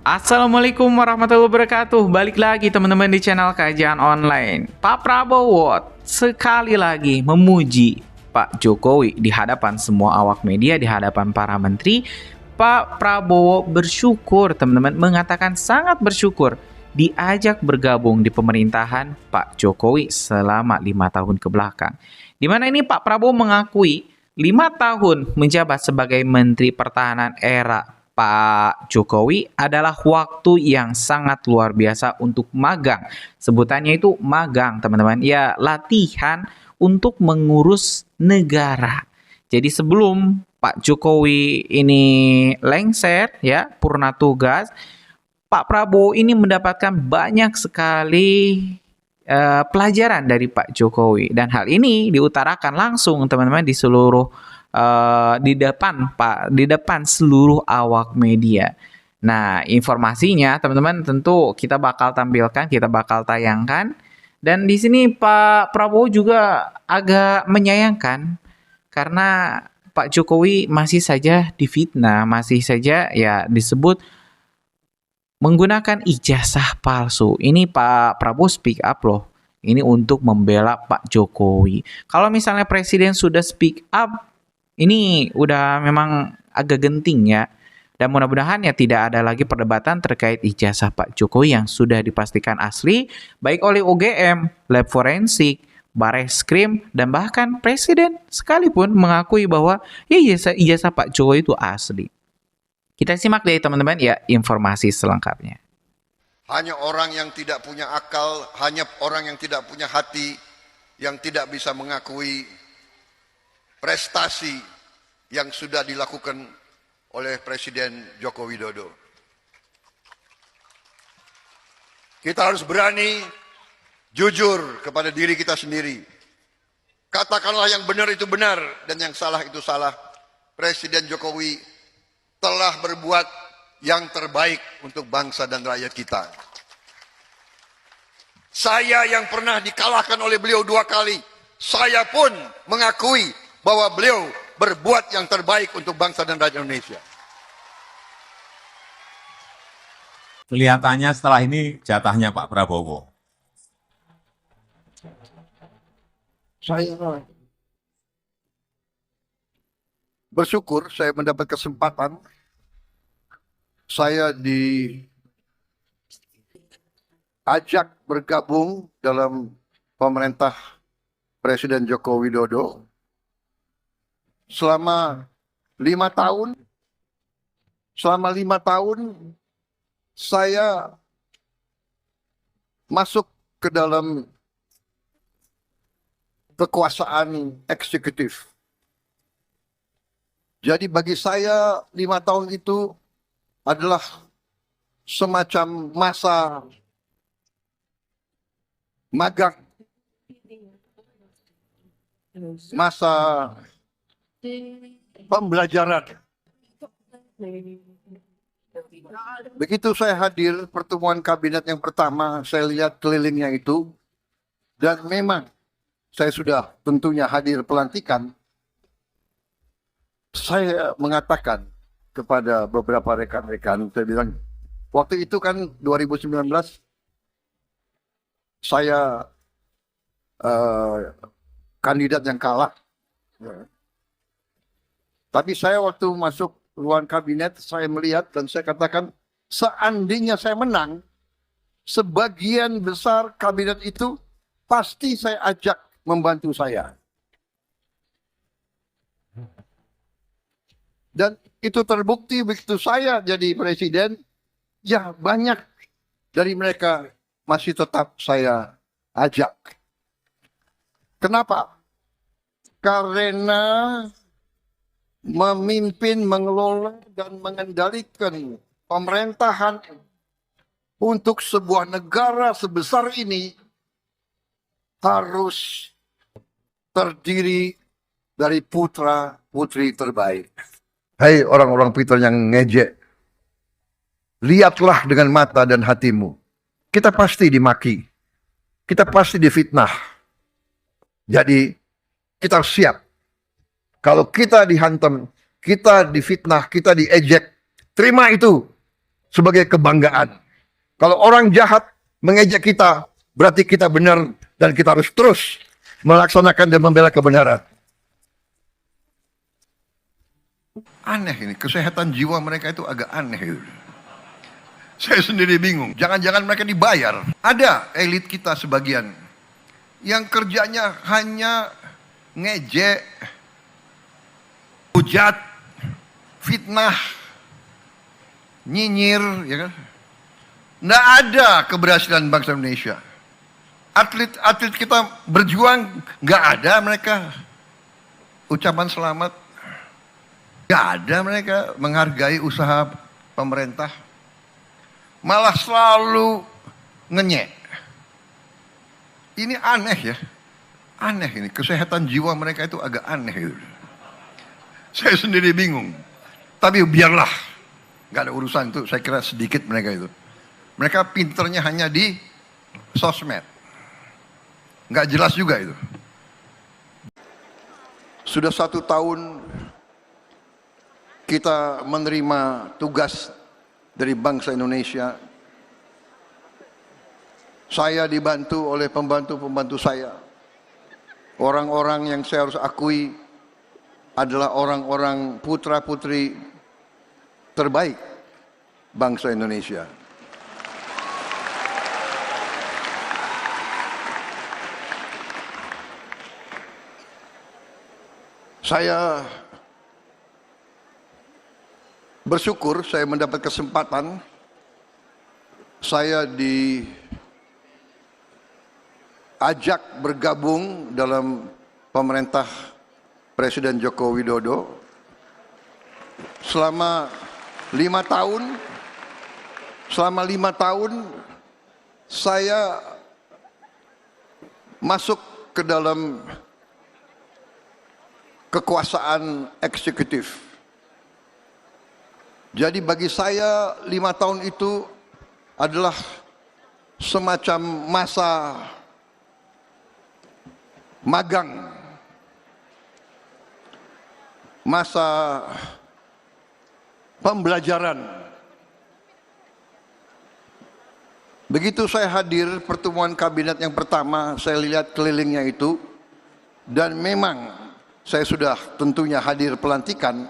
Assalamualaikum warahmatullahi wabarakatuh. Balik lagi teman-teman di channel Kajian Online. Pak Prabowo sekali lagi memuji Pak Jokowi di hadapan semua awak media, di hadapan para menteri. Pak Prabowo bersyukur, teman-teman, mengatakan sangat bersyukur diajak bergabung di pemerintahan Pak Jokowi selama 5 tahun ke belakang. Di mana ini Pak Prabowo mengakui 5 tahun menjabat sebagai Menteri Pertahanan era Pak Jokowi adalah waktu yang sangat luar biasa untuk magang. Sebutannya itu magang, teman-teman. Ya, latihan untuk mengurus negara. Jadi sebelum Pak Jokowi ini lengser, ya, purna tugas, Pak Prabowo ini mendapatkan banyak sekali pelajaran dari Pak Jokowi. Dan hal ini diutarakan langsung, teman-teman, di seluruh di depan seluruh awak media. Nah, informasinya teman-teman tentu kita bakal tampilkan, kita bakal tayangkan. Dan di sini Pak Prabowo juga agak menyayangkan karena Pak Jokowi masih saja difitnah, masih saja ya disebut menggunakan ijazah palsu. Ini Pak Prabowo speak up loh. Ini untuk membela Pak Jokowi. Kalau misalnya presiden sudah speak up, ini udah memang agak genting ya. Dan mudah-mudahan ya tidak ada lagi perdebatan terkait ijazah Pak Jokowi yang sudah dipastikan asli baik oleh UGM, lab forensik, Bareskrim, dan bahkan presiden sekalipun mengakui bahwa ya ijazah Pak Jokowi itu asli. Kita simak deh teman-teman ya informasi selengkapnya. Hanya orang yang tidak punya akal, hanya orang yang tidak punya hati, yang tidak bisa mengakui prestasi yang sudah dilakukan oleh Presiden Joko Widodo. Kita harus berani jujur kepada diri kita sendiri. Katakanlah yang benar itu benar dan yang salah itu salah. Presiden Jokowi telah berbuat yang terbaik untuk bangsa dan rakyat kita. Saya yang pernah dikalahkan oleh beliau 2 kali, saya pun mengakui bahwa beliau berbuat yang terbaik untuk bangsa dan rakyat Indonesia. Kelihatannya setelah ini jatahnya Pak Prabowo. Saya bersyukur saya mendapat kesempatan. Saya diajak bergabung dalam pemerintah Presiden Joko Widodo selama 5 tahun. Selama 5 tahun saya masuk ke dalam kekuasaan eksekutif. Jadi bagi saya 5 tahun itu adalah semacam masa magang, masa pembelajaran. Begitu saya hadir pertemuan kabinet yang pertama, saya lihat kelilingnya itu, dan memang saya sudah tentunya hadir pelantikan. Saya mengatakan kepada beberapa rekan-rekan, saya bilang, waktu itu kan 2019, saya kandidat yang kalah. Tapi saya waktu masuk ruang kabinet, saya melihat dan saya katakan, seandainya saya menang, sebagian besar kabinet itu pasti saya ajak membantu saya. Dan itu terbukti begitu saya jadi presiden, ya banyak dari mereka masih tetap saya ajak. Kenapa? Karena memimpin, mengelola, dan mengendalikan pemerintahan untuk sebuah negara sebesar ini harus terdiri dari putra-putri terbaik. Hai orang-orang pintar yang ngejek, lihatlah dengan mata dan hatimu. Kita pasti dimaki, kita pasti difitnah. Jadi kita siap. Kalau kita dihantam, kita difitnah, kita diejek, terima itu. sebagai kebanggaan. Kalau orang jahat mengejek kita, berarti kita benar dan kita harus terus melaksanakan dan membela kebenaran. Aneh ini, kesehatan jiwa mereka itu agak aneh. Saya sendiri bingung, jangan-jangan mereka dibayar. Ada elit kita sebagian yang kerjanya hanya ngejek, hujat, fitnah, nyinyir, ya kan? Nggak ada keberhasilan bangsa Indonesia. Atlet-atlet kita berjuang, nggak ada mereka ucapan selamat. Nggak ada mereka menghargai usaha pemerintah. Malah selalu ngenyek. Ini aneh ya. Aneh ini, kesehatan jiwa mereka itu agak aneh. Saya sendiri bingung. Tapi biarlah. Nggak ada urusan itu, saya kira sedikit mereka itu. Mereka pinternya hanya di sosmed. Nggak jelas juga itu. Sudah 1 tahun kita menerima tugas dari bangsa Indonesia. Saya dibantu oleh pembantu-pembantu saya. Orang-orang yang saya harus akui adalah orang-orang putra-putri terbaik bangsa Indonesia. Saya bersyukur saya mendapat kesempatan. Saya diajak bergabung dalam pemerintah Presiden Joko Widodo selama 5 tahun. Selama 5 tahun saya masuk ke dalam kekuasaan eksekutif. Jadi bagi saya 5 tahun itu adalah semacam masa magang, masa pembelajaran. Begitu saya hadir pertemuan kabinet yang pertama, saya lihat kelilingnya itu, dan memang saya sudah tentunya hadir pelantikan.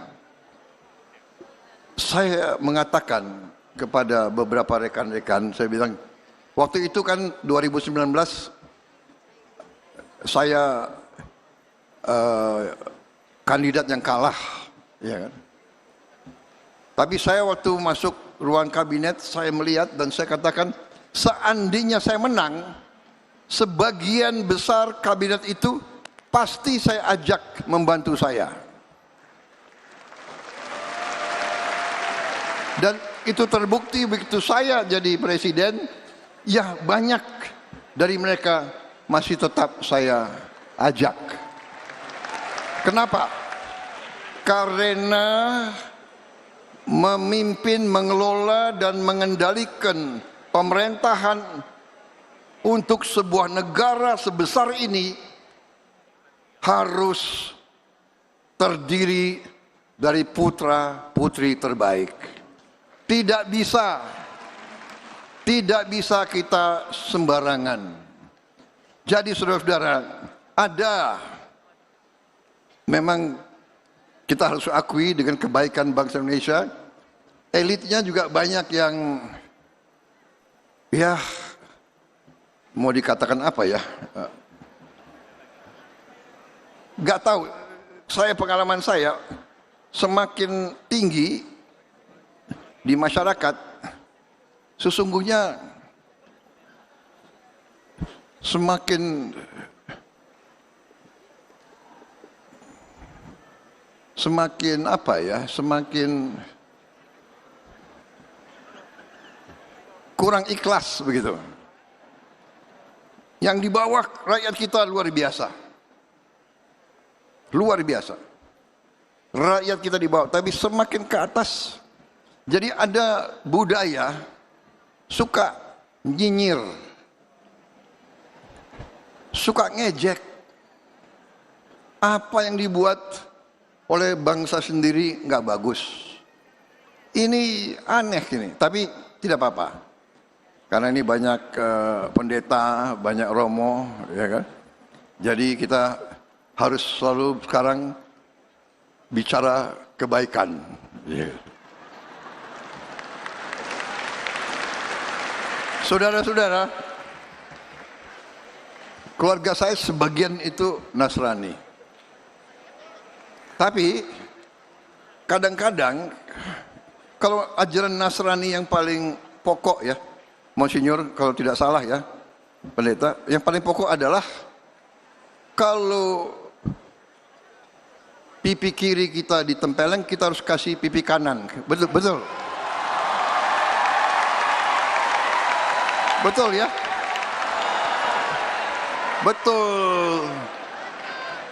Saya mengatakan kepada beberapa rekan-rekan, saya bilang, waktu itu kan 2019 saya kandidat yang kalah, ya kan? Tapi saya waktu masuk ruang kabinet, saya melihat dan saya katakan, seandainya saya menang, sebagian besar kabinet itu pasti saya ajak membantu saya. Dan itu terbukti begitu saya jadi presiden, ya banyak dari mereka masih tetap saya ajak. Kenapa? Karena memimpin, mengelola dan mengendalikan pemerintahan untuk sebuah negara sebesar ini harus terdiri dari putra-putri terbaik. Tidak bisa kita sembarangan. Jadi saudara-saudara, ada memang kita harus akui dengan kebaikan bangsa Indonesia, elitnya juga banyak yang ya mau dikatakan apa ya, nggak tahu. Pengalaman saya semakin tinggi di masyarakat, sesungguhnya semakin apa ya, semakin kurang ikhlas begitu. Yang di bawah rakyat kita luar biasa. Luar biasa. Rakyat kita di bawah, tapi semakin ke atas. Jadi ada budaya suka nyinyir, suka ngejek. Apa yang dibuat oleh bangsa sendiri nggak bagus. Ini aneh ini. Tapi tidak apa-apa. Karena ini banyak pendeta, banyak romo, ya kan? Jadi kita harus selalu sekarang bicara kebaikan. Yeah. Saudara-saudara, keluarga saya sebagian itu Nasrani. Tapi kadang-kadang kalau ajaran Nasrani yang paling pokok ya, Monsinyur kalau tidak salah ya, pendeta, yang paling pokok adalah kalau pipi kiri kita ditempeleng, kita harus kasih pipi kanan. Betul, betul. Betul ya? Betul.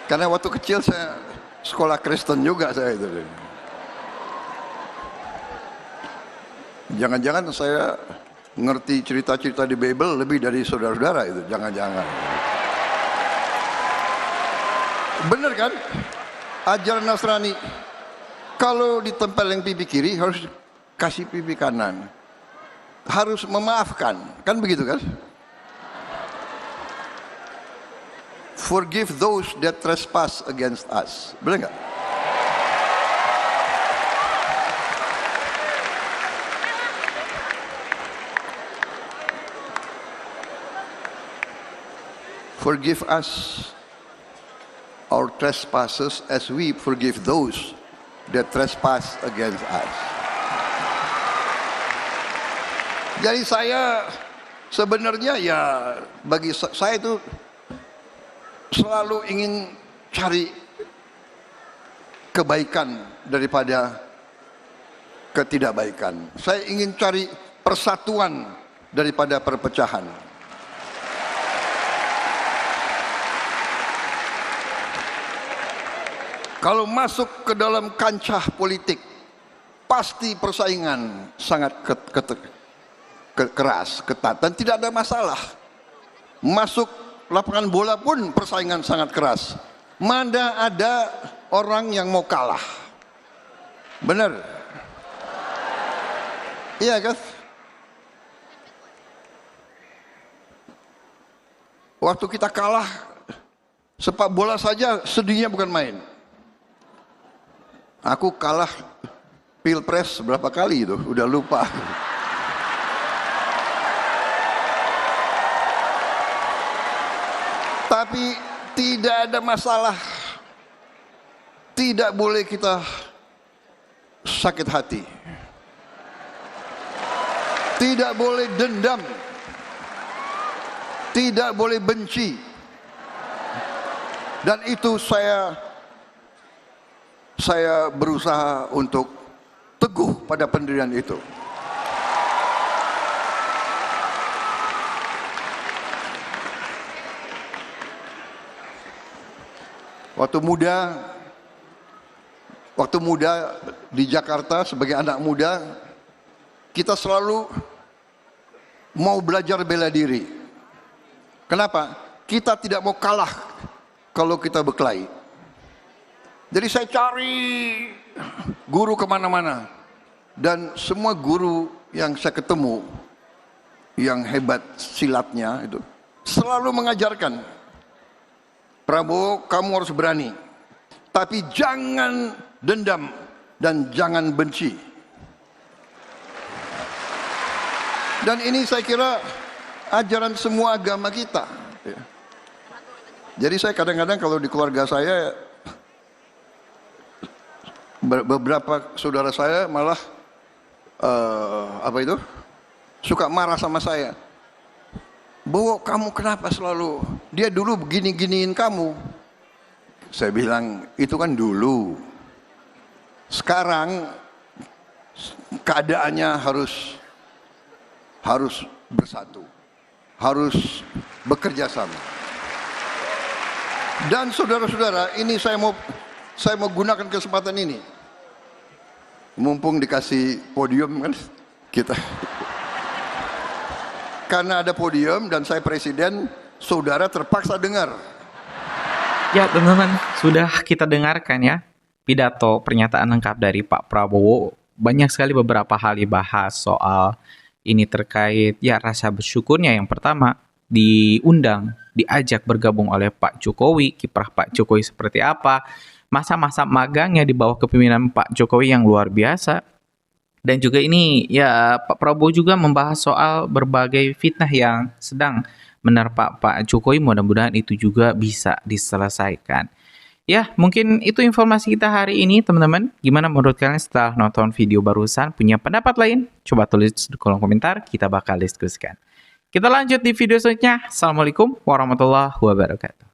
Karena waktu kecil saya sekolah Kristen juga saya itu. Jangan-jangan saya ngerti cerita-cerita di Bible lebih dari saudara-saudara itu. Jangan-jangan. Bener kan? Ajaran Nasrani. Kalau ditempeleng pipi kiri harus kasih pipi kanan. Harus memaafkan, kan begitu kan? Forgive those that trespass against us. Benar nggak? Forgive us our trespasses as we forgive those that trespass against us. Jadi saya sebenarnya ya bagi saya itu selalu ingin cari kebaikan daripada ketidakbaikan. Saya ingin cari persatuan daripada perpecahan. Kalau masuk ke dalam kancah politik, pasti persaingan sangat keras, ketat, dan tidak ada masalah. Masuk lapangan bola pun persaingan sangat keras. Mana ada orang yang mau kalah. Benar? Iya kan? Waktu kita kalah sepak bola saja sedihnya bukan main. Aku kalah Pilpres berapa kali itu, udah lupa. Tapi tidak ada masalah. Tidak boleh kita sakit hati. Tidak boleh dendam. Tidak boleh benci. Dan itu saya berusaha untuk teguh pada pendirian itu. Waktu muda di Jakarta sebagai anak muda, kita selalu mau belajar bela diri. Kenapa? Kita tidak mau kalah kalau kita berkelahi. Jadi saya cari guru kemana-mana. Dan semua guru yang saya ketemu, yang hebat silatnya itu, selalu mengajarkan, Prabowo, kamu harus berani. Tapi jangan dendam dan jangan benci. Dan ini saya kira ajaran semua agama kita. Jadi saya kadang-kadang kalau di keluarga saya, beberapa saudara saya malah suka marah sama saya. Bowo, kamu kenapa selalu, dia dulu begini-giniin kamu. Saya bilang, itu kan dulu. Sekarang keadaannya harus bersatu. Harus bekerja sama. Dan saudara-saudara, ini saya mau gunakan kesempatan ini. Mumpung dikasih podium kan kita. Karena ada podium dan saya presiden, saudara terpaksa dengar. Ya teman-teman, sudah kita dengarkan ya pidato pernyataan lengkap dari Pak Prabowo. Banyak sekali beberapa hal dibahas soal Ini terkait ya rasa bersyukurnya yang pertama diajak bergabung oleh Pak Jokowi, kiprah Pak Jokowi seperti apa, masa-masa magangnya di bawah kepemimpinan Pak Jokowi yang luar biasa. Dan juga ini ya Pak Prabowo juga membahas soal berbagai fitnah yang sedang menerpa Pak Jokowi, mudah-mudahan itu juga bisa diselesaikan. Ya, mungkin itu informasi kita hari ini, teman-teman. Gimana menurut kalian setelah nonton video barusan? Punya pendapat lain? Coba tulis di kolom komentar, kita bakal diskusikan. Kita lanjut di video selanjutnya. Assalamualaikum warahmatullahi wabarakatuh.